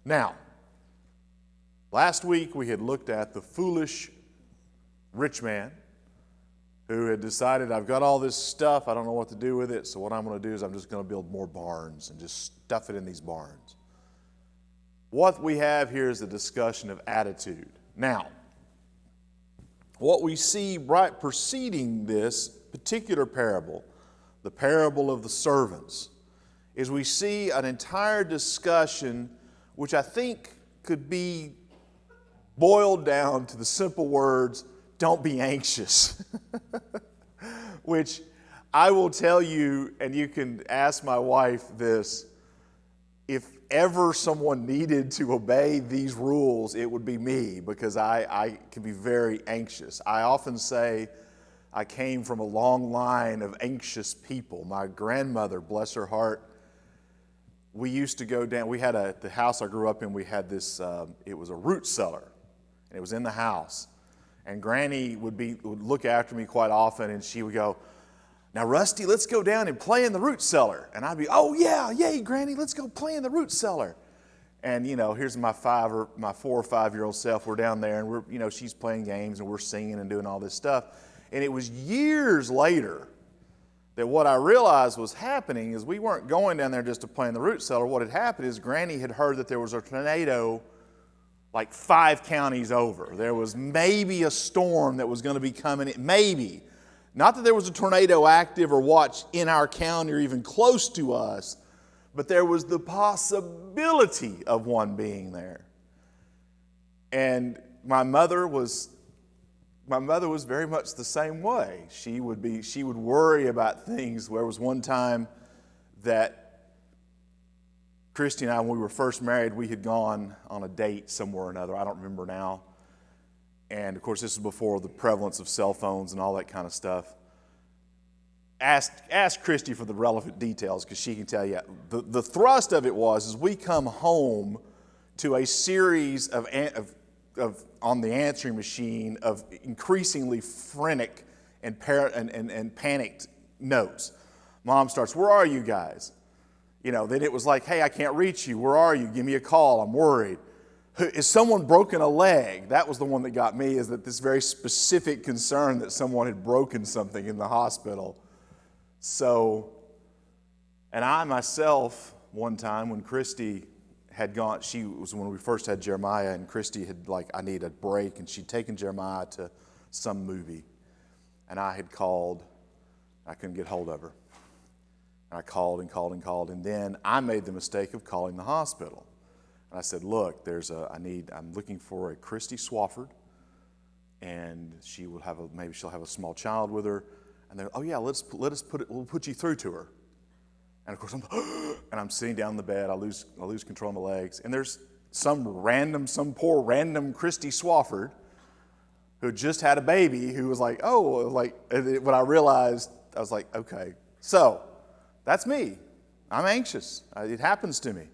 Now, last week we had looked at the foolish rich man who had decided, I've got all this stuff, I don't know what to do with it, so what I'm going to do is I'm just going to build more barns and just stuff it in these barns. What we have here is a discussion of attitude. Now, what we see right preceding this particular parable, the parable of the servants, is we see an entire discussion which I think could be boiled down to the simple words, don't be anxious. Which I will tell you, and you can ask my wife this, if ever someone needed to obey these rules, it would be me, because I can be very anxious. I often say I came from a long line of anxious people. My grandmother, bless her heart, we used to go down, we had the house I grew up in, we had this, it was a root cellar, and it was in the house. And Granny would look after me quite often, and she would go, now, Rusty, let's go down and play in the root cellar. And I'd be, oh, yeah, yay, Granny, let's go play in the root cellar. And, here's my 4 or 5 year old self. We're down there, and she's playing games, and we're singing and doing all this stuff. And it was years later that what I realized was happening is we weren't going down there just to play in the root cellar. What had happened is Granny had heard that there was a tornado like 5 counties over. There was maybe a storm that was going to be coming in, maybe. Not that there was a tornado active or watch in our county or even close to us, but there was the possibility of one being there. And my mother was very much the same way. She would worry about things. There was one time that Christy and I, when we were first married, we had gone on a date somewhere or another. I don't remember now. And, of course, this is before the prevalence of cell phones and all that kind of stuff. Ask Christy for the relevant details, because she can tell you. The thrust of it was we come home to a series of on the answering machine of increasingly frantic and panicked notes. Mom starts, where are you guys? Then it was like, hey, I can't reach you. Where are you? Give me a call. I'm worried. Is someone broken a leg? That was the one that got me, is that this very specific concern that someone had broken something in the hospital. So, and I myself, one time when Christy had gone, she was when we first had Jeremiah, and Christy had I need a break, and she'd taken Jeremiah to some movie. And I had called, I couldn't get hold of her. And I called and called and called, and then I made the mistake of calling the hospital. And I said, look, I'm looking for a Christy Swafford, and maybe she'll have a small child with her. And they're, oh yeah, we'll put you through to her. And of course I'm sitting down in the bed, I lose control of my legs, and there's some poor random Christy Swafford who just had a baby who was like, when I realized, I was like, okay, so that's me. I'm anxious. It happens to me.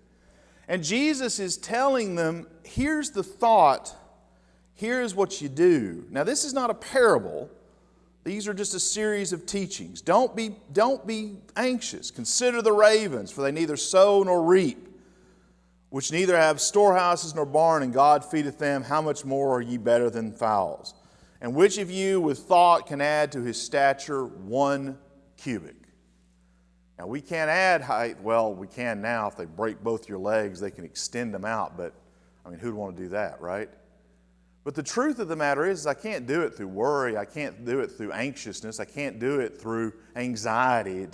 And Jesus is telling them, here's the thought, here's what you do. Now, this is not a parable. These are just a series of teachings. Don't be anxious. Consider the ravens, for they neither sow nor reap, which neither have storehouses nor barn, and God feedeth them. How much more are ye better than fowls? And which of you with thought can add to his stature 1 cubit? Now, we can't add height. Well, we can now. If they break both your legs, they can extend them out. But, who'd want to do that, right? But the truth of the matter is I can't do it through worry. I can't do it through anxiousness. I can't do it through anxiety. It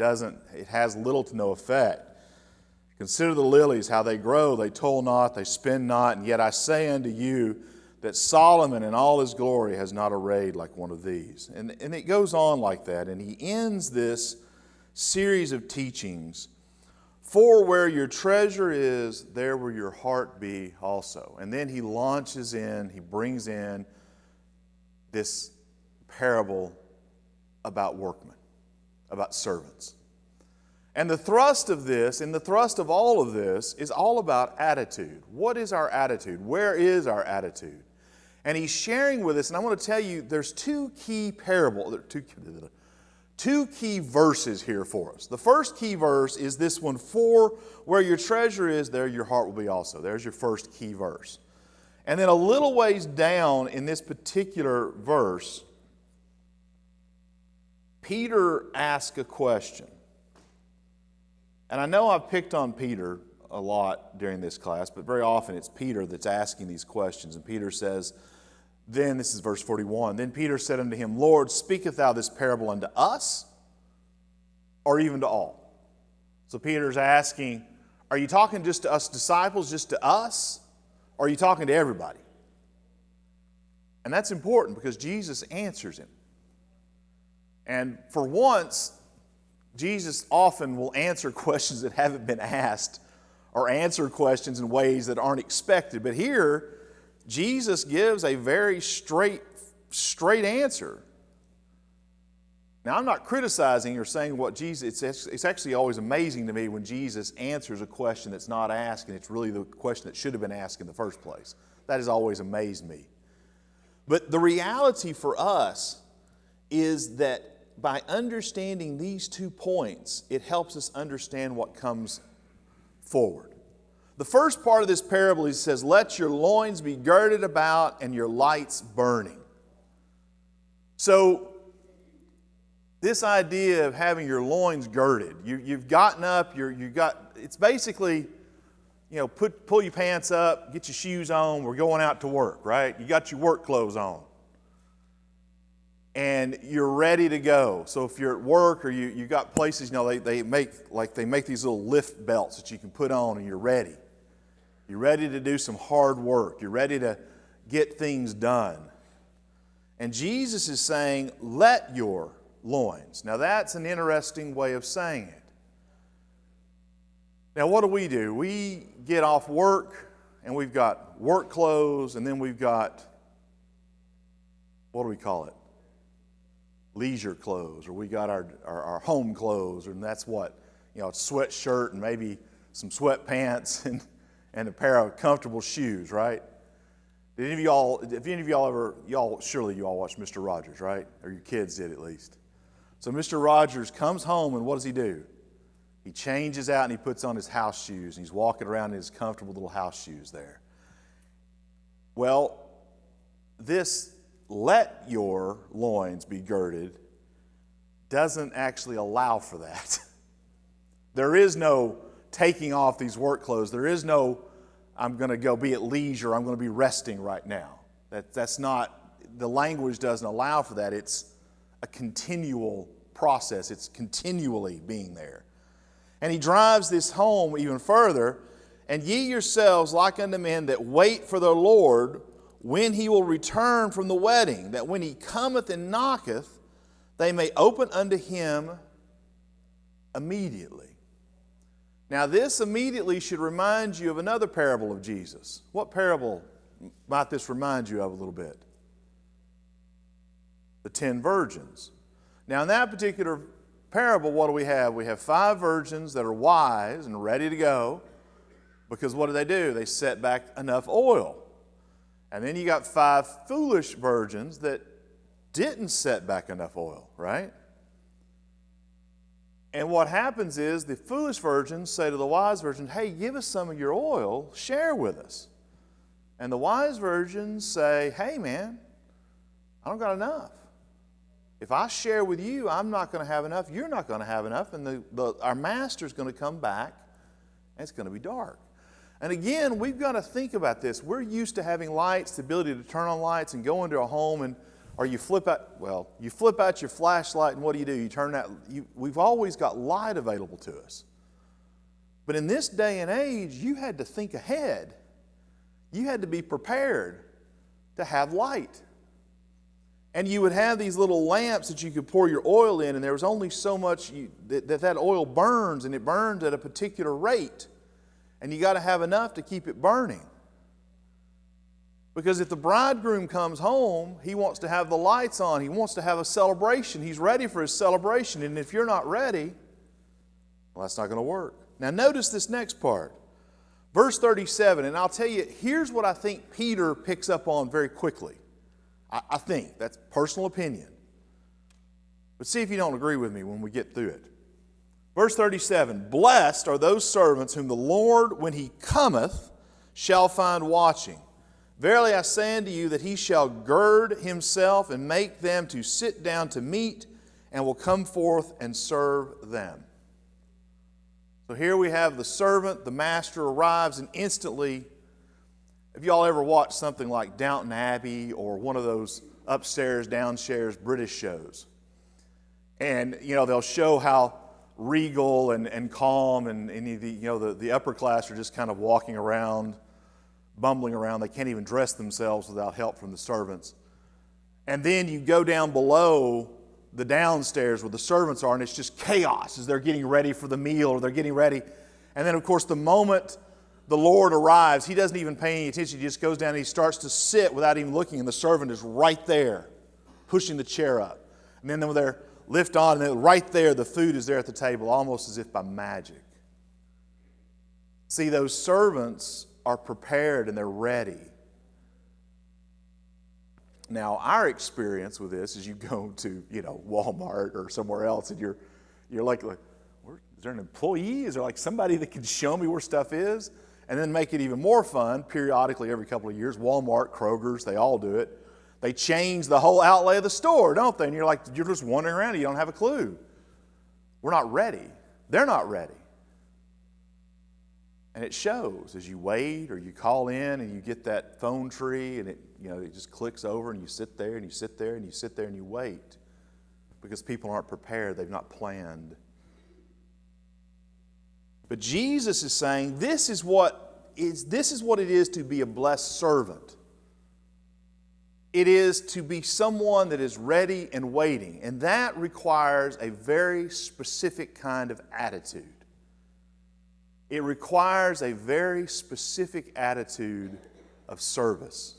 has little to no effect. Consider the lilies, how they grow. They toil not, they spin not. And yet I say unto you that Solomon in all his glory has not arrayed like one of these. And it goes on like that. And he ends this series of teachings. For where your treasure is, there will your heart be also. And then he brings in this parable about workmen, about servants. And the thrust of this, and the thrust of all of this, is all about attitude. What is our attitude? Where is our attitude? And he's sharing with us, and I want to tell you, there's two key two key verses here for us. The first key verse is this one, "For where your treasure is, there your heart will be also." There's your first key verse. And then a little ways down in this particular verse, Peter asks a question. And I know I've picked on Peter a lot during this class, but very often it's Peter that's asking these questions. And Peter says, then, this is verse 41, "Then Peter said unto him, Lord, speaketh thou this parable unto us, or even to all?" So Peter's asking, are you talking just to us disciples, just to us, or are you talking to everybody? And that's important because Jesus answers him. And for once, Jesus often will answer questions that haven't been asked or answer questions in ways that aren't expected. But here, Jesus gives a very straight answer. Now, I'm not criticizing or saying what Jesus, it's actually always amazing to me when Jesus answers a question that's not asked and it's really the question that should have been asked in the first place. That has always amazed me. But the reality for us is that by understanding these 2 points, it helps us understand what comes forward. The first part of this parable, he says, "Let your loins be girded about and your lights burning." So, this idea of having your loins girded, you've gotten up, it's basically, pull your pants up, get your shoes on, we're going out to work, right? You got your work clothes on. And you're ready to go. So if you're at work or you got places, they make these little lift belts that you can put on and you're ready. You're ready to do some hard work. You're ready to get things done. And Jesus is saying, let your loins. Now that's an interesting way of saying it. Now what do? We get off work and we've got work clothes and then we've got, what do we call it? Leisure clothes, or we got our home clothes, and that's what, a sweatshirt and maybe some sweatpants and a pair of comfortable shoes, right? Surely you all watched Mr. Rogers, right? Or your kids did at least. So Mr. Rogers comes home and what does he do? He changes out and he puts on his house shoes and he's walking around in his comfortable little house shoes there. Well, this "let your loins be girded" doesn't actually allow for that. There is no taking off these work clothes. There is no, I'm going to go be at leisure, I'm going to be resting right now. That's not, the language doesn't allow for that. It's a continual process. It's continually being there. And he drives this home even further. "And ye yourselves like unto men that wait for their Lord, when he will return from the wedding, that when he cometh and knocketh, they may open unto him immediately." Now this immediately should remind you of another parable of Jesus. What parable might this remind you of a little bit? The 10 virgins. Now in that particular parable, what do we have? We have 5 virgins that are wise and ready to go, because what do? They set back enough oil. And then you got 5 foolish virgins that didn't set back enough oil, right? And what happens is the foolish virgins say to the wise virgins, "Hey, give us some of your oil, share with us." And the wise virgins say, "Hey man, I don't got enough. If I share with you, I'm not going to have enough, you're not going to have enough, and our master's going to come back and it's going to be dark." And again, we've got to think about this. We're used to having lights, the ability to turn on lights and go into a home, or you flip out your flashlight, and what do? You turn that. We've always got light available to us. But in this day and age, you had to think ahead. You had to be prepared to have light. And you would have these little lamps that you could pour your oil in, and there was only so much that oil burns, and it burns at a particular rate. And you got to have enough to keep it burning. Because if the bridegroom comes home, he wants to have the lights on. He wants to have a celebration. He's ready for his celebration. And if you're not ready, well, that's not going to work. Now notice this next part. Verse 37, and I'll tell you, here's what I think Peter picks up on very quickly. I think, that's personal opinion. But see if you don't agree with me when we get through it. Verse 37, blessed are those servants whom the Lord, when he cometh, shall find watching. Verily I say unto you that he shall gird himself and make them to sit down to meat, and will come forth and serve them. So here we have the servant, the master arrives, and instantly, have you all ever watched something like Downton Abbey or one of those upstairs, downstairs British shows? And, they'll show how regal and calm and the upper class are just kind of walking around, bumbling around. They can't even dress themselves without help from the servants. And then you go down below the downstairs where the servants are, and it's just chaos as they're getting ready for the meal or they're getting ready. And then, of course, the moment the Lord arrives, he doesn't even pay any attention. He just goes down and he starts to sit without even looking, and the servant is right there, pushing the chair up. And then when they're lift on, and then right there, the food is there at the table, almost as if by magic. See, those servants are prepared and they're ready. Now, our experience with this is you go to, Walmart or somewhere else, and you're like, is there an employee? Is there like somebody that can show me where stuff is? And then make it even more fun, periodically every couple of years, Walmart, Kroger's, they all do it. They change the whole outlay of the store, don't they? And you're just wandering around and you don't have a clue. We're not ready. They're not ready. And it shows as you wait or you call in and you get that phone tree and it just clicks over and you sit there and you sit there and you sit there and you wait because people aren't prepared. They've not planned. But Jesus is saying this is what it is to be a blessed servant. It is to be someone that is ready and waiting, and that requires a very specific kind of attitude. It requires a very specific attitude of service.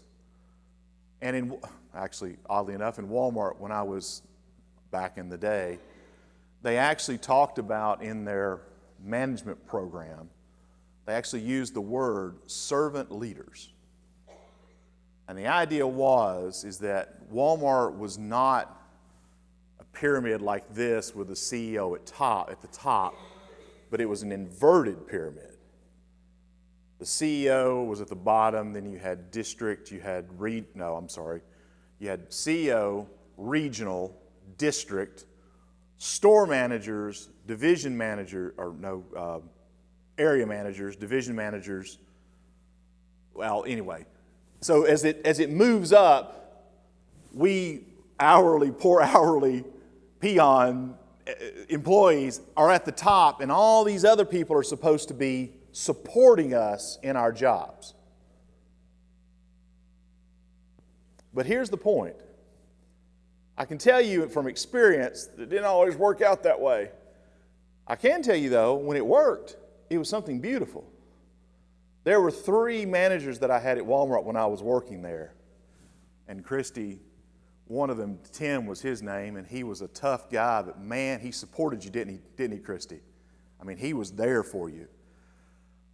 And actually, oddly enough, in Walmart, when I was back in the day, they actually talked about in their management program, they actually used the word servant leaders. And the idea is that Walmart was not a pyramid like this with the CEO at the top, but it was an inverted pyramid. The CEO was at the bottom, then you had district, you had CEO, regional, district, store managers, division manager, area managers, division managers. Well, anyway. So as it moves up, we poor hourly peon employees are at the top, and all these other people are supposed to be supporting us in our jobs. But here's the point. I can tell you from experience that it didn't always work out that way. I can tell you, though, when it worked, it was something beautiful. There were 3 managers that I had at Walmart when I was working there. And Christy, one of them, Tim was his name, and he was a tough guy, but man, he supported you, didn't he, Christy? I mean, he was there for you.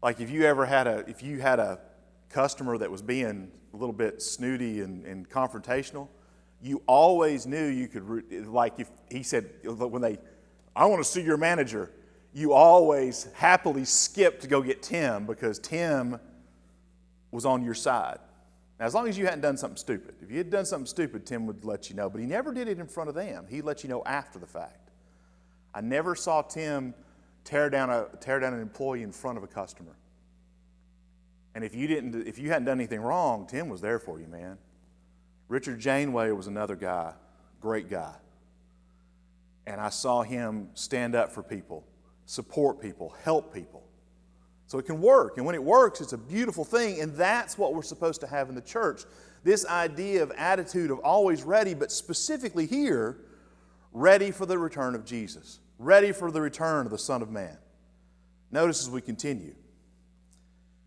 Like if you had a customer that was being a little bit snooty and confrontational, you always knew you could, like if he said, I want to see your manager, you always happily skipped to go get Tim because Tim was on your side. Now, as long as you hadn't done something stupid. If you had done something stupid, Tim would let you know, but he never did it in front of them. He'd let you know after the fact. I never saw Tim tear down an employee in front of a customer. And if you hadn't done anything wrong, Tim was there for you, man. Richard Janeway was another guy, great guy. And I saw him stand up for people, support people, help people. So it can work. And when it works, it's a beautiful thing. And that's what we're supposed to have in the church. This idea of attitude of always ready, but specifically here, ready for the return of Jesus. Ready for the return of the Son of Man. Notice as we continue.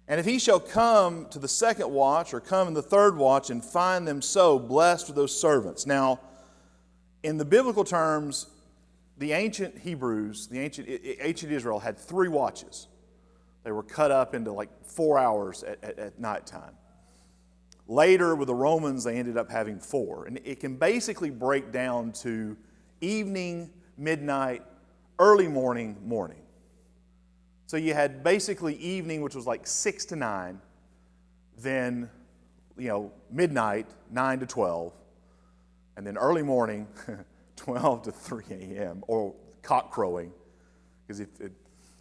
And if he shall come to the second watch or come in the third watch and find them so, blessed are those servants. Now, in the biblical terms, the ancient Hebrews, the ancient Israel had 3 watches. They were cut up into like 4 hours at nighttime. Later, with the Romans, they ended up having 4. And it can basically break down to evening, midnight, early morning, morning. So you had basically evening, which was like 6 to 9, then, midnight, 9 to 12, and then early morning, 12 to 3 a.m., or cock crowing. Because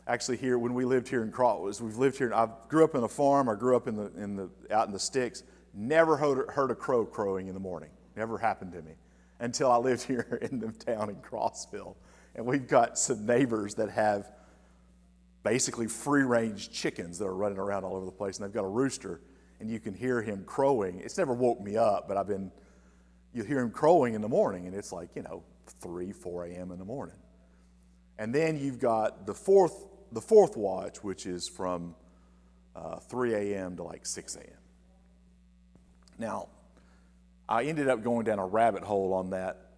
actually here, when we lived here in Crossville, we've lived here, I grew up in a farm, I grew up out in the sticks, never heard a crow crowing in the morning. Never happened to me until I lived here in the town in Crossville. And we've got some neighbors that have basically free-range chickens that are running around all over the place, and they've got a rooster, and you can hear him crowing. It's never woke me up, but you hear him crowing in the morning, and it's like, 3, 4 a.m. in the morning. And then you've got the fourth watch, which is from 3 a.m. to like 6 a.m. Now, I ended up going down a rabbit hole on that.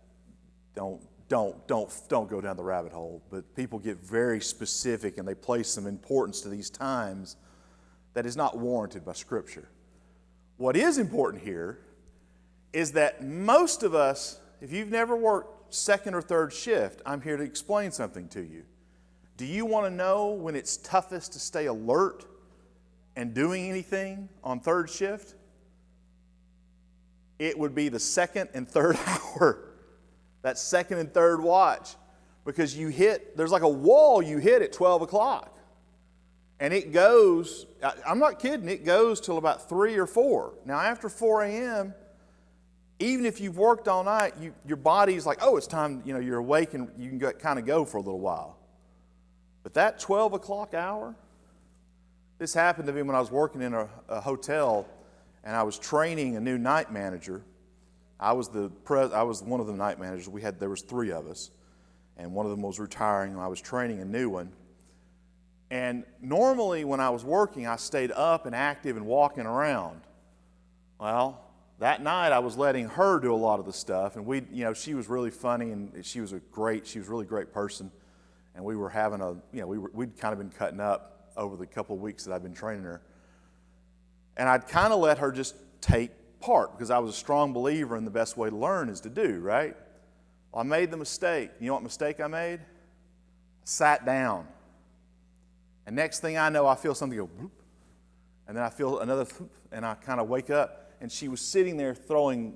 Don't go down the rabbit hole. But people get very specific and they place some importance to these times that is not warranted by Scripture. What is important here is that most of us, if you've never worked second or third shift, I'm here to explain something to you. Do you want to know when it's toughest to stay alert and doing anything on third shift? It would be the second and third hour. That second and third watch. Because there's like a wall you hit at 12 o'clock. And it goes, I'm not kidding, it goes till about 3 or 4. Now after 4 a.m., even if you've worked all night, your body's like, oh, it's time, you're awake and you can kind of go for a little while. But that 12 o'clock hour, this happened to me when I was working in a hotel and I was training a new night manager. I was one of the night managers. There was 3 of us, and one of them was retiring, and I was training a new one. And normally when I was working, I stayed up and active and walking around. Well, that night I was letting her do a lot of the stuff, and she was really funny, and she was a really great person, and we were having we'd kind of been cutting up over the couple of weeks that I'd been training her, and I'd kind of let her just take part because I was a strong believer in the best way to learn is to do, right? Well, I made the mistake. You know what mistake I made? I sat down. And next thing I know, I feel something go whoop, and then I feel another whoop, and I kind of wake up, and she was sitting there throwing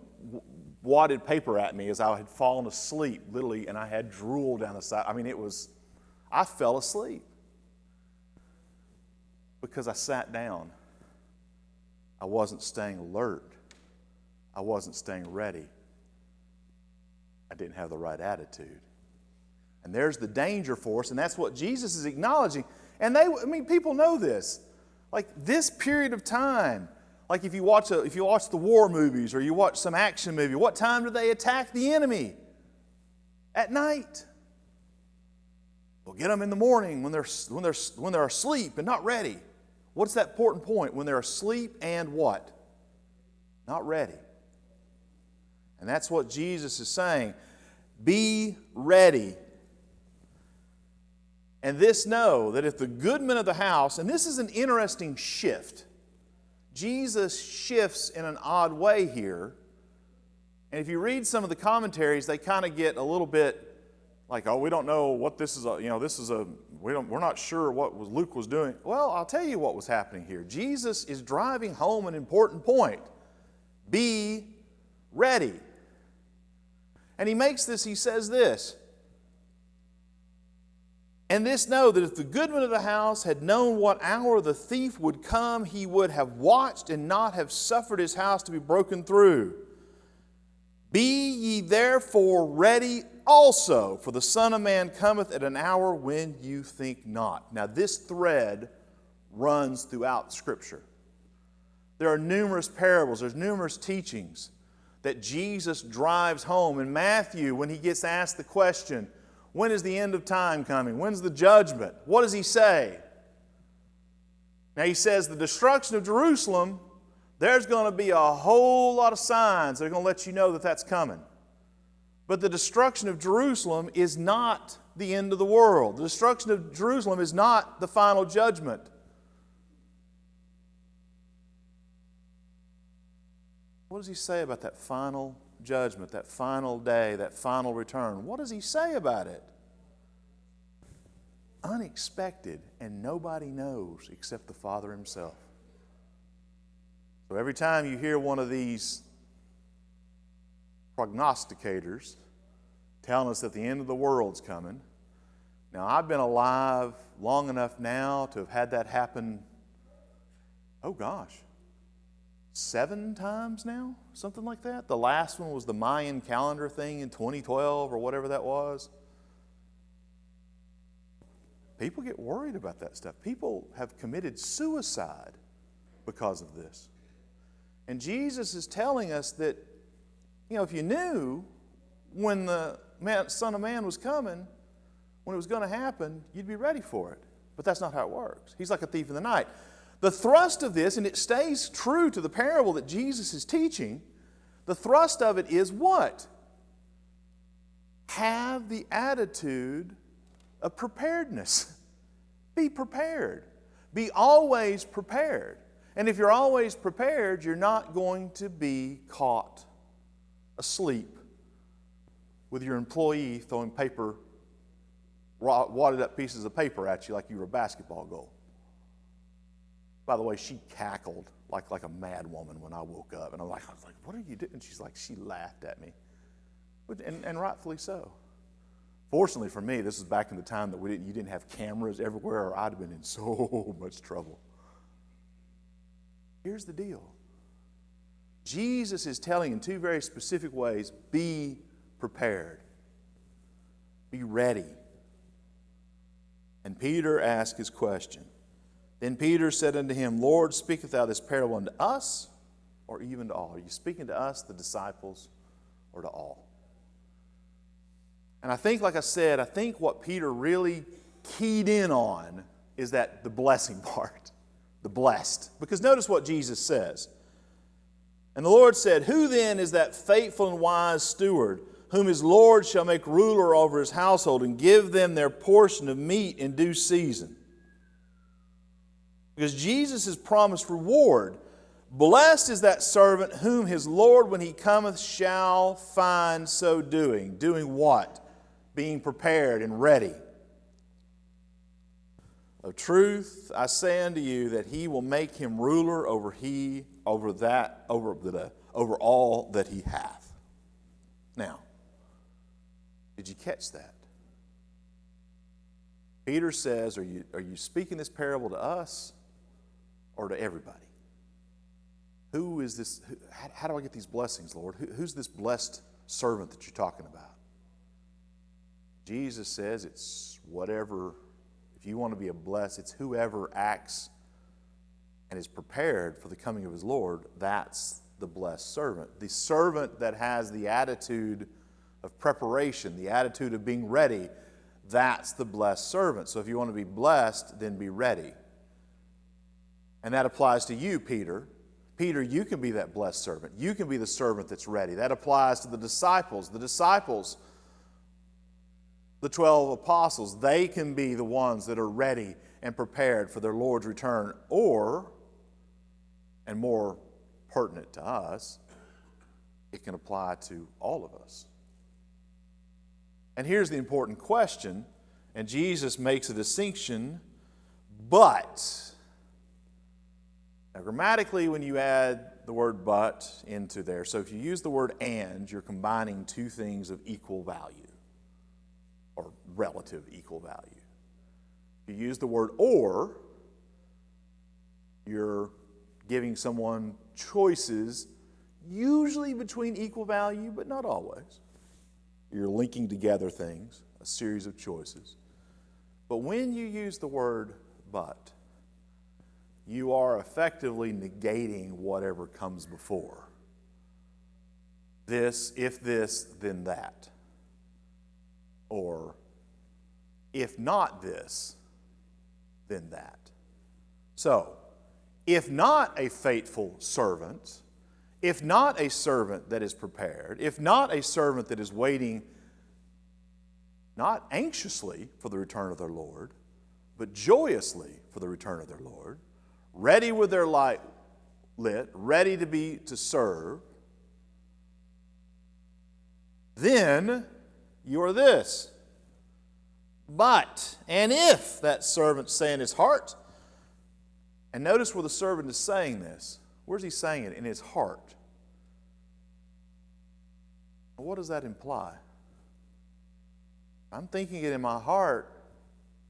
wadded paper at me as I had fallen asleep, literally, and I had drool down the side. I fell asleep because I sat down. I wasn't staying alert. I wasn't staying ready. I didn't have the right attitude. And there's the danger for us, and that's what Jesus is acknowledging. And people know this. Like this period of time, like if you watch the war movies or you watch some action movie, what time do they attack the enemy? At night. We'll get them in the morning when they're asleep and not ready. What's that important point? When they're asleep and what? Not ready. And that's what Jesus is saying. Be ready. And this know that if the good men of the house, and this is an interesting shift. Jesus shifts in an odd way here. And if you read some of the commentaries, they kind of get a little bit like, oh, we don't know what this is. We're not sure what Luke was doing. Well, I'll tell you what was happening here. Jesus is driving home an important point. Be ready. And he says this. And this know that if the goodman of the house had known what hour the thief would come, he would have watched and not have suffered his house to be broken through. Be ye therefore ready also, for the Son of Man cometh at an hour when you think not. Now this thread runs throughout Scripture. There are numerous parables, there's numerous teachings that Jesus drives home. In Matthew, when he gets asked the question, when is the end of time coming? When's the judgment? What does he say? Now he says the destruction of Jerusalem, there's going to be a whole lot of signs that are going to let you know that that's coming. But the destruction of Jerusalem is not the end of the world. The destruction of Jerusalem is not the final judgment. What does he say about that final judgment, that final day, that final return, what does he say about it? Unexpected, and nobody knows except the Father himself. So every time you hear one of these prognosticators telling us that the end of the world's coming, now I've been alive long enough now to have had that happen, 7 times now? Something like that. The last one was the Mayan calendar thing in 2012 or whatever that was. People get worried about that stuff. People have committed suicide because of this. And Jesus is telling us that, if you knew when the Son of Man was coming, when it was going to happen, you'd be ready for it. But that's not how it works. He's like a thief in the night. The thrust of this, and it stays true to the parable that Jesus is teaching, the thrust of it is what? Have the attitude of preparedness. Be prepared. Be always prepared. And if you're always prepared, you're not going to be caught asleep with your employee throwing wadded up pieces of paper at you like you were a basketball goal. By the way, she cackled like a mad woman when I woke up. And I was like, what are you doing? And she's like, she laughed at me. And rightfully so. Fortunately for me, this is back in the time that you didn't have cameras everywhere, or I'd have been in so much trouble. Here's the deal. Jesus is telling in 2 very specific ways, be prepared. Be ready. And Peter asked his question. Then Peter said unto him, Lord, speakest thou this parable unto us, or even to all? Are you speaking to us, the disciples, or to all? And I think, like I said, what Peter really keyed in on is the blessing part, the blessed. Because notice what Jesus says. And the Lord said, Who then is that faithful and wise steward, whom his Lord shall make ruler over his household, and give them their portion of meat in due season? Because Jesus has promised reward. Blessed is that servant whom his Lord, when he cometh, shall find so doing. Doing what? Being prepared and ready. Of truth, I say unto you that he will make him ruler over all that he hath. Now, did you catch that? Peter says, are you speaking this parable to us or to everybody? Who is this? How do I get these blessings, Lord? Who's this blessed servant that you're talking about? Jesus says it's whatever, if you want to be a blessed, it's whoever acts and is prepared for the coming of his Lord, that's the blessed servant. The servant that has the attitude of preparation, the attitude of being ready, that's the blessed servant. So if you want to be blessed, then be ready. And that applies to you, Peter. Peter, you can be that blessed servant. You can be the servant that's ready. That applies to the disciples. The disciples, the 12 apostles, they can be the ones that are ready and prepared for their Lord's return. Or, and more pertinent to us, it can apply to all of us. And here's the important question, and Jesus makes a distinction, but. Now, grammatically, when you add the word but into there, so if you use the word and, you're combining 2 things of equal value, or relative equal value. If you use the word or, you're giving someone choices, usually between equal value, but not always. You're linking together things, a series of choices. But when you use the word but, you are effectively negating whatever comes before. This, if this, then that. Or, if not this, then that. So, if not a faithful servant, if not a servant that is prepared, if not a servant that is waiting not anxiously for the return of their Lord, but joyously for the return of their Lord, ready with their light lit, ready to serve, then you are this. But, and if that servant say in his heart, and notice where the servant is saying this. Where's he saying it? In his heart. What does that imply? I'm thinking it in my heart.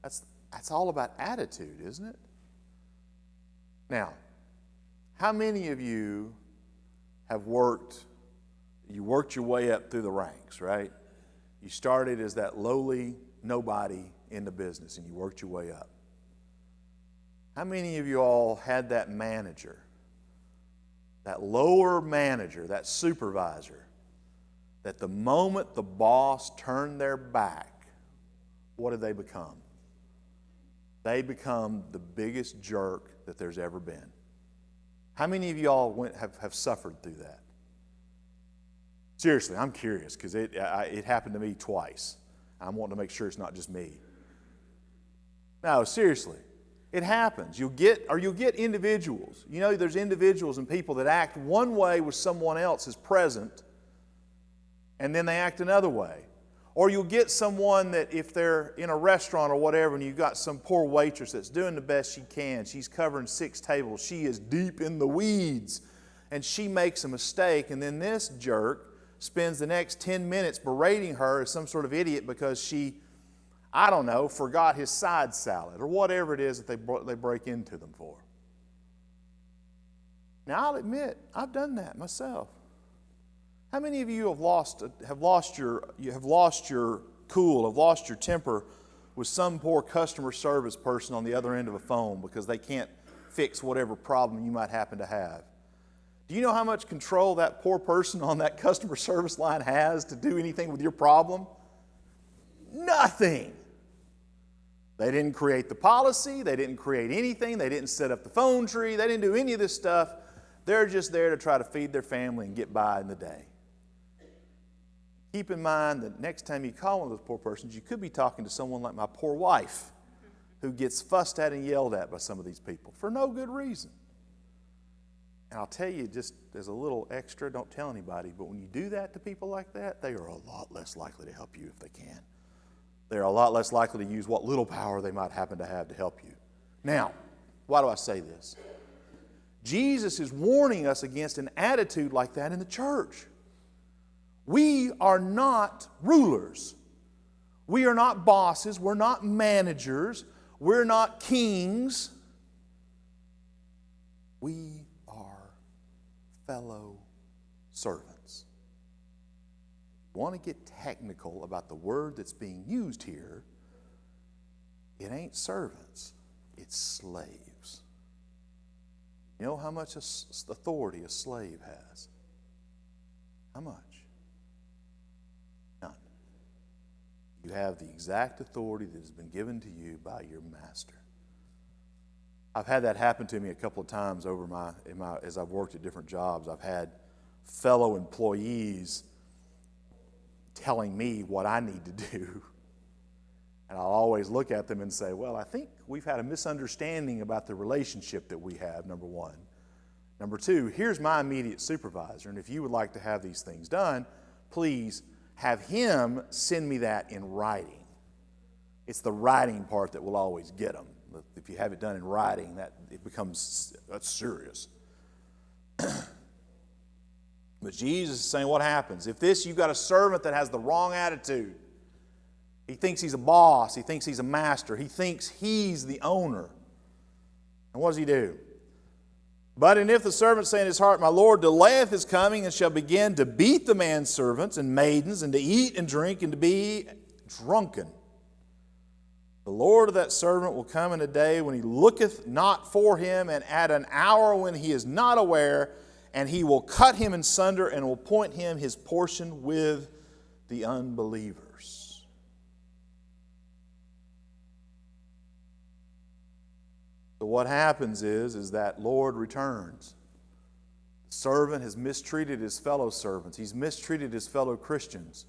That's all about attitude, isn't it? Now, how many of you have worked your way up through the ranks, right? You started as that lowly nobody in the business and you worked your way up. How many of you all had that manager, that lower manager, that supervisor, that the moment the boss turned their back, what did they become? They become the biggest jerk that there's ever been. How many of you all have suffered through that? Seriously, I'm curious because it happened to me twice. I'm wanting to make sure it's not just me. No, seriously. It happens. You'll get individuals. You know, there's individuals and people that act one way with someone else is present, and then they act another way. Or you'll get someone that if they're in a restaurant or whatever and you've got some poor waitress that's doing the best she can, she's covering 6 tables, she is deep in the weeds, and she makes a mistake, and then this jerk spends the next 10 minutes berating her as some sort of idiot because she, I don't know, forgot his side salad or whatever it is that they break into them for. Now, I'll admit, I've done that myself. How many of you have lost your cool, have lost your temper with some poor customer service person on the other end of a phone because they can't fix whatever problem you might happen to have? Do you know how much control that poor person on that customer service line has to do anything with your problem? Nothing. They didn't create the policy. They didn't create anything. They didn't set up the phone tree. They didn't do any of this stuff. They're just there to try to feed their family and get by in the day. Keep in mind that next time you call one of those poor persons, you could be talking to someone like my poor wife who gets fussed at and yelled at by some of these people for no good reason. And I'll tell you, just as a little extra, don't tell anybody, but when you do that to people like that, they are a lot less likely to help you if they can. They're a lot less likely to use what little power they might happen to have to help you. Now, why do I say this? Jesus is warning us against an attitude like that in the church. We are not rulers. We are not bosses. We're not managers. We're not kings. We are fellow servants. If you want to get technical about the word that's being used here, it ain't servants, it's slaves. You know how much authority a slave has? How much? None. You have the exact authority that has been given to you by your master. I've had that happen to me a couple of times as I've worked at different jobs. I've had fellow employees telling me what I need to do. And I'll always look at them and say, well, I think we've had a misunderstanding about the relationship that we have, number one. Number two, here's my immediate supervisor, and if you would like to have these things done, please have him send me that in writing. It's the writing part that will always get them. If you have it done in writing, that's serious. But Jesus is saying, what happens? If you've got a servant that has the wrong attitude, he thinks he's a boss, he thinks he's a master, he thinks he's the owner. And what does he do? But and if the servant say in his heart, my Lord delayeth his coming, and shall begin to beat the man's servants and maidens, and to eat and drink, and to be drunken, the Lord of that servant will come in a day when he looketh not for him, and at an hour when he is not aware, and he will cut him in sunder, and will appoint him his portion with the unbelievers. So what happens is that Lord returns. The servant has mistreated his fellow servants. He's mistreated his fellow Christians.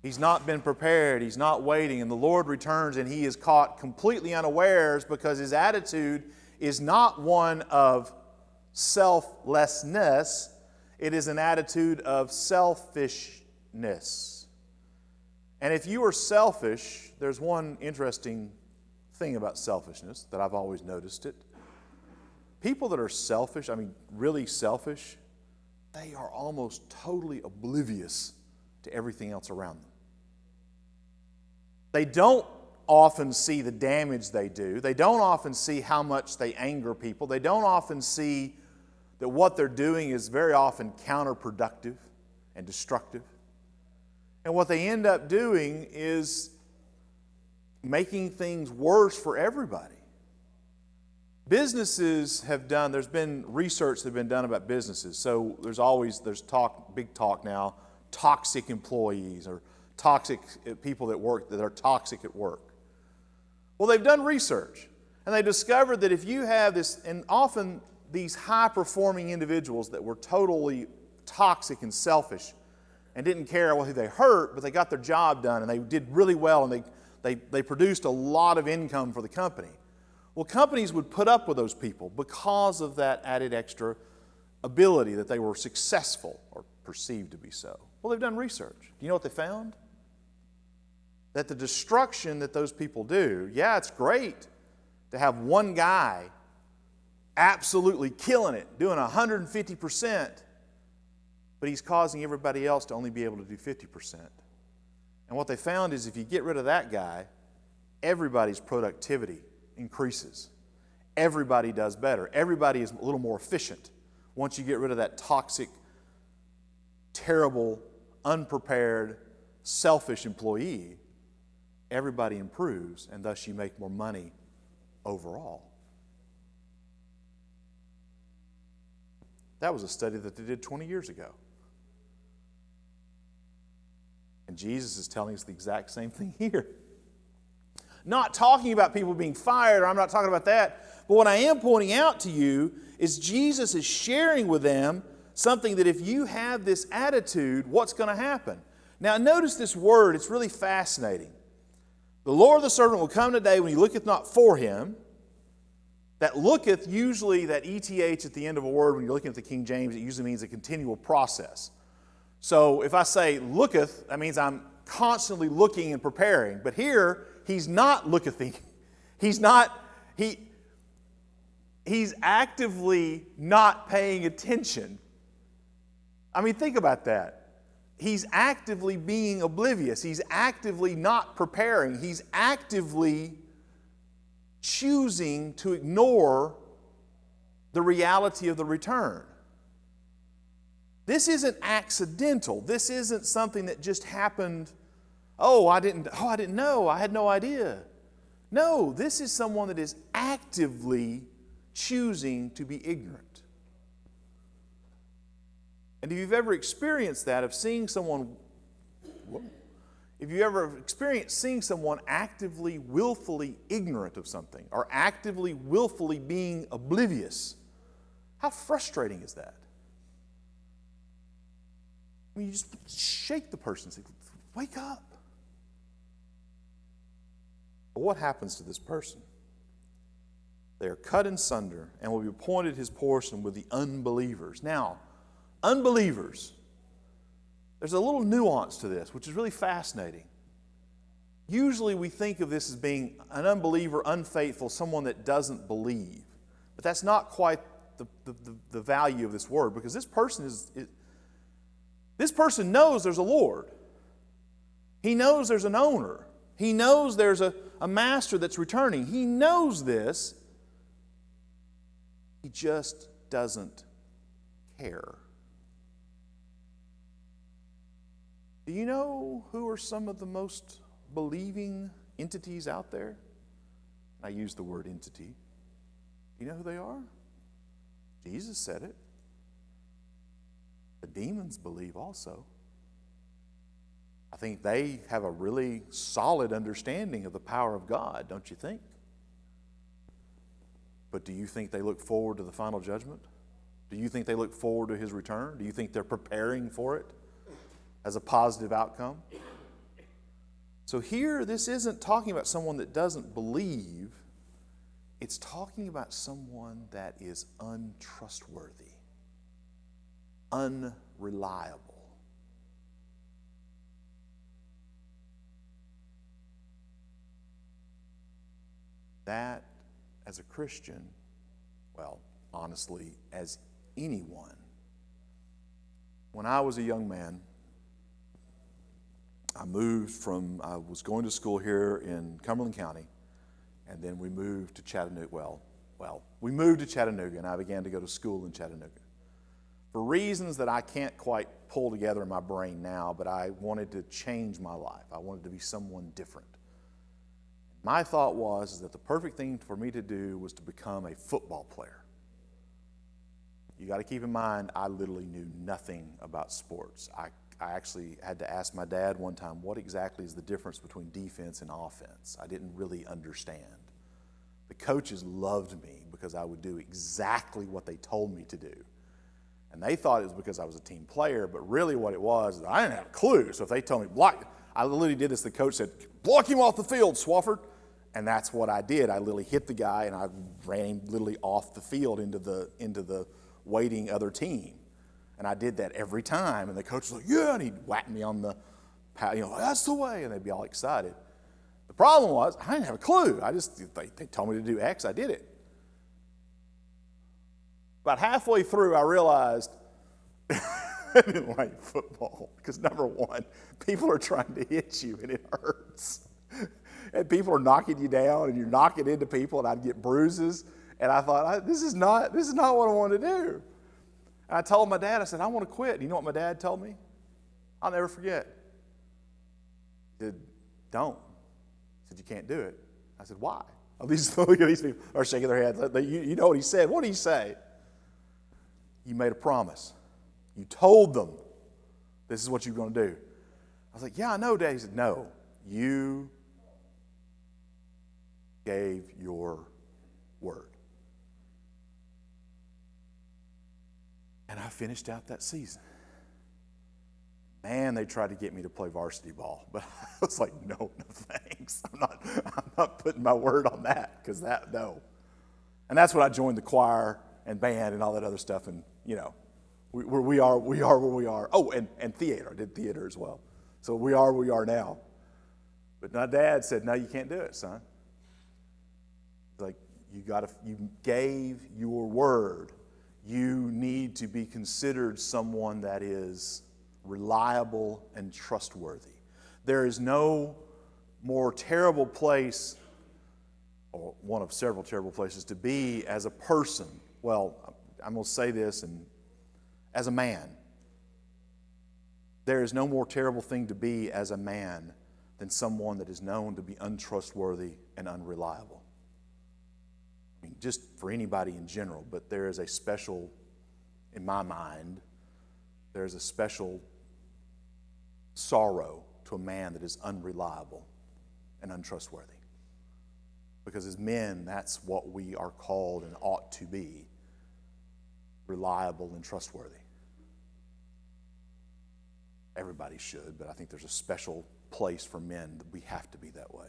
He's not been prepared. He's not waiting. And the Lord returns and he is caught completely unawares because his attitude is not one of selflessness. It is an attitude of selfishness. And if you are selfish, there's one interesting thing about selfishness that I've always noticed it. People that are selfish, really selfish, they are almost totally oblivious to everything else around them. They don't often see the damage they do. They don't often see how much they anger people. They don't often see that what they're doing is very often counterproductive and destructive. And what they end up doing is making things worse for everybody. Businesses there's been research that's been done about businesses. So there's big talk now, toxic employees or toxic people that are toxic at work. Well, they've done research, and they discovered that if you have this, and often these high-performing individuals that were totally toxic and selfish and didn't care who they hurt, but they got their job done, and they did really well, and they produced a lot of income for the company. Well, companies would put up with those people because of that added extra ability that they were successful or perceived to be so. Well, they've done research. Do you know what they found? That the destruction that those people do, it's great to have one guy absolutely killing it, doing 150%, but he's causing everybody else to only be able to do 50%. And what they found is if you get rid of that guy, everybody's productivity increases. Everybody does better. Everybody is a little more efficient once you get rid of that toxic, terrible, unprepared, selfish employee. Everybody improves, and thus you make more money overall. That was a study that they did 20 years ago. And Jesus is telling us the exact same thing here. Not talking about people being fired, or I'm not talking about that, but what I am pointing out to you is Jesus is sharing with them something that if you have this attitude, what's going to happen? Now notice this word, it's really fascinating. The Lord of the servant will come today when he looketh not for him. That looketh, usually that ETH at the end of a word, when you're looking at the King James, it usually means a continual process. So if I say looketh, that means I'm constantly looking and preparing. But here, he's not lookething. He's actively not paying attention. Think about that. He's actively being oblivious. He's actively not preparing. He's actively choosing to ignore the reality of the return. This isn't accidental. This isn't something that just happened. I didn't know. I had no idea. No, this is someone that is actively choosing to be ignorant. And if you've ever experienced that of seeing someone, actively, willfully ignorant of something, or actively, willfully being oblivious, how frustrating is that? You just shake the person and say, wake up. But what happens to this person? They are cut in sunder and will be appointed his portion with the unbelievers. Now, unbelievers, there's a little nuance to this, which is really fascinating. Usually we think of this as being an unbeliever, unfaithful, someone that doesn't believe. But that's not quite the value of this word, because this person knows there's a Lord. He knows there's an owner. He knows there's a master that's returning. He knows this. He just doesn't care. Do you know who are some of the most believing entities out there? I use the word entity. Do you know who they are? Jesus said it. The demons believe also. I think they have a really solid understanding of the power of God, don't you think? But do you think they look forward to the final judgment? Do you think they look forward to his return? Do you think they're preparing for it as a positive outcome? So here, this isn't talking about someone that doesn't believe. It's talking about someone that is untrustworthy. unreliable. That, as a Christian, well, honestly, as anyone, when I was a young man, I was going to school here in Cumberland County, and then we moved to Chattanooga. We moved to Chattanooga, and I began to go to school in Chattanooga. For reasons that I can't quite pull together in my brain now, but I wanted to change my life. I wanted to be someone different. My thought was that the perfect thing for me to do was to become a football player. You got to keep in mind, I literally knew nothing about sports. I actually had to ask my dad one time, what exactly is the difference between defense and offense? I didn't really understand. The coaches loved me because I would do exactly what they told me to do. And they thought it was because I was a team player, but really what it was is I didn't have a clue. So if they told me, block, I literally did this. The coach said, block him off the field, Swafford. And that's what I did. I literally hit the guy, and I ran him literally off the field into the waiting other team. And I did that every time. And the coach was like, yeah, and he'd whack me on the, that's the way. And they'd be all excited. The problem was I didn't have a clue. They told me to do X, I did it. About halfway through, I realized I didn't like football because, number one, people are trying to hit you and it hurts. And people are knocking you down and you're knocking into people, and I'd get bruises. And I thought, this is not what I want to do. And I told my dad, I said, I want to quit. And you know what my dad told me? I'll never forget. He said, don't. He said, you can't do it. I said, why? Oh, look at these people are shaking their heads. You know what he said. What did he say? You made a promise. You told them this is what you're going to do. I was like, yeah, I know, Dad. He said, no, you gave your word. And I finished out that season. Man, they tried to get me to play varsity ball, but I was like, no thanks. I'm not putting my word on that, because no. And that's when I joined the choir and band and all that other stuff, and we are where we are. Oh, and theater. I did theater as well. So we are where we are now. But my dad said, no, you can't do it, son. He's like, you gave your word. You need to be considered someone that is reliable and trustworthy. There is no more terrible place, or one of several terrible places to be as a person. Well, I'm going to say this, and as a man, there is no more terrible thing to be as a man than someone that is known to be untrustworthy and unreliable. I mean, just for anybody in general, but there is a special, in my mind, there's a special sorrow to a man that is unreliable and untrustworthy. Because as men, that's what we are called and ought to be, reliable and trustworthy. Everybody should, but I think there's a special place for men that we have to be that way.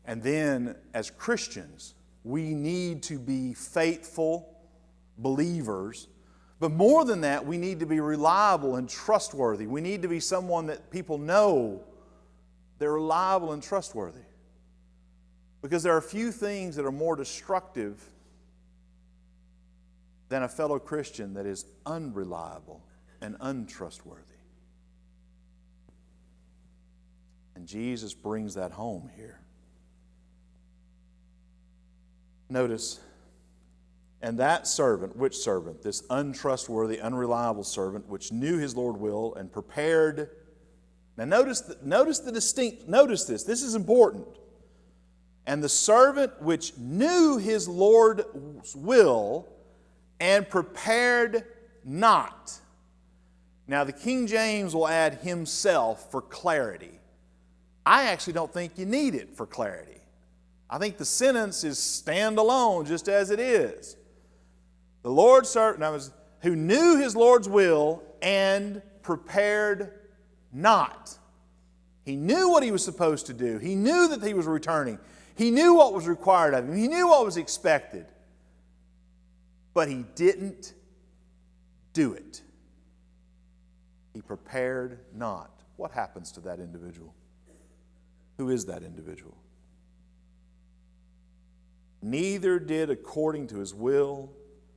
And then, as Christians, we need to be faithful believers. But more than that, we need to be reliable and trustworthy. We need to be someone that people know they're reliable and trustworthy. Because there are few things that are more destructive than a fellow Christian that is unreliable and untrustworthy. And Jesus brings that home here. Notice, and that servant, which servant? This untrustworthy, unreliable servant, which knew his Lord will and prepared. Now notice this. This is important. And the servant which knew his Lord's will and prepared not. Now the King James will add himself for clarity. I actually don't think you need it for clarity. I think the sentence is standalone just as it is. The Lord's servant who knew his Lord's will and prepared not. He knew what he was supposed to do. He knew that he was returning. He knew what was required of him. He knew what was expected. But he didn't do it. He prepared not. What happens to that individual? Who is that individual? Neither did according to his will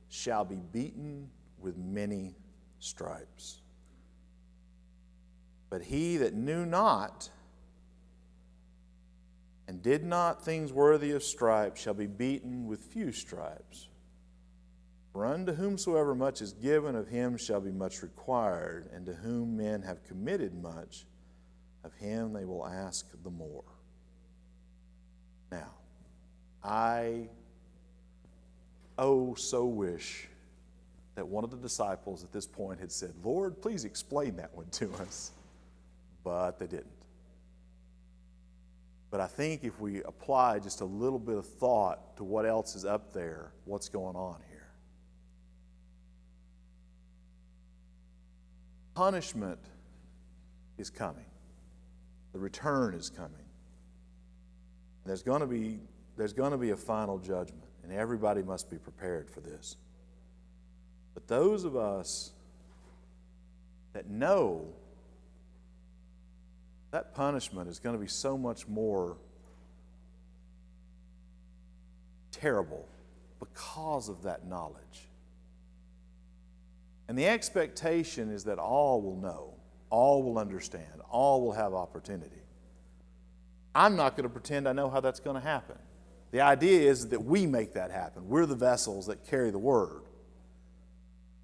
shall be beaten with many stripes. But he that knew not and did not things worthy of stripes shall be beaten with few stripes. For unto whomsoever much is given, of him shall be much required, and to whom men have committed much, of him they will ask the more. Now, I so wish that one of the disciples at this point had said, Lord, please explain that one to us. But they didn't. But I think if we apply just a little bit of thought to what else is up there, what's going on here? Punishment is coming. The return is coming. There's going to be a final judgment, and everybody must be prepared for this. But those of us that know that punishment is going to be so much more terrible because of that knowledge. And the expectation is that all will know, all will understand, all will have opportunity. I'm not going to pretend I know how that's going to happen. The idea is that we make that happen. We're the vessels that carry the word.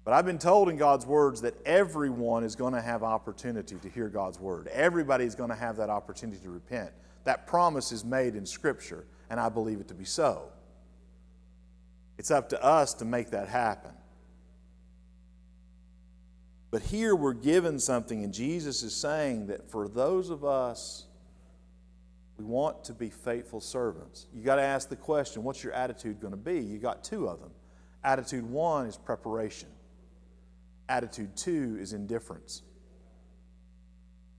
But I've been told in God's words that everyone is going to have opportunity to hear God's word. Everybody is going to have that opportunity to repent. That promise is made in Scripture, and I believe it to be so. It's up to us to make that happen. But here we're given something, and Jesus is saying that for those of us, we want to be faithful servants. You got to ask the question, what's your attitude going to be? You got two of them. Attitude one is preparation. Attitude two is indifference.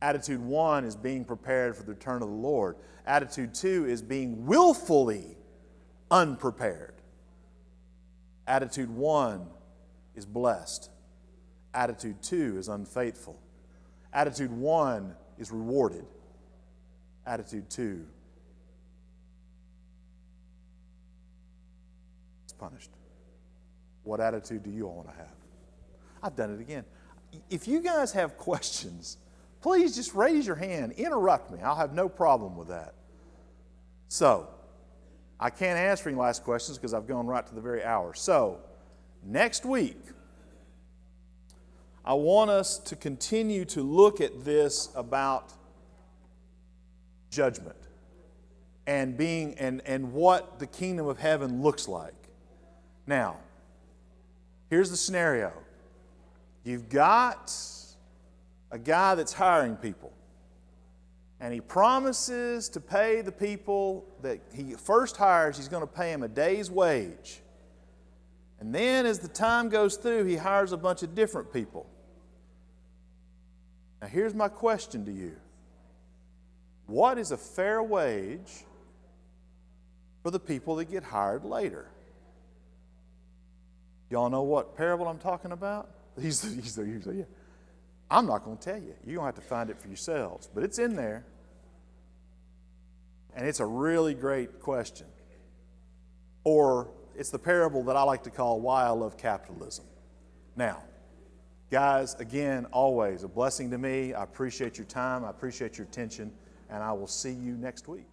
Attitude one is being prepared for the return of the Lord. Attitude two is being willfully unprepared. Attitude one is blessed. Attitude two is unfaithful. Attitude one is rewarded. Attitude two is punished. What attitude do you all want to have? I've done it again. If you guys have questions, please just raise your hand, interrupt me. I'll have no problem with that. So, I can't answer any last questions because I've gone right to the very hour. So, next week, I want us to continue to look at this about judgment and what the kingdom of heaven looks like. Now, here's the scenario. You've got a guy that's hiring people, and he promises to pay the people that he first hires, he's going to pay them a day's wage. And then as the time goes through, he hires a bunch of different people. Now here's my question to you. What is a fair wage for the people that get hired later? Y'all know what parable I'm talking about? He's yeah. I'm not going to tell you. You're going to have to find it for yourselves. But it's in there. And it's a really great question. Or it's the parable that I like to call Why I Love Capitalism. Now, guys, again, always a blessing to me. I appreciate your time. I appreciate your attention. And I will see you next week.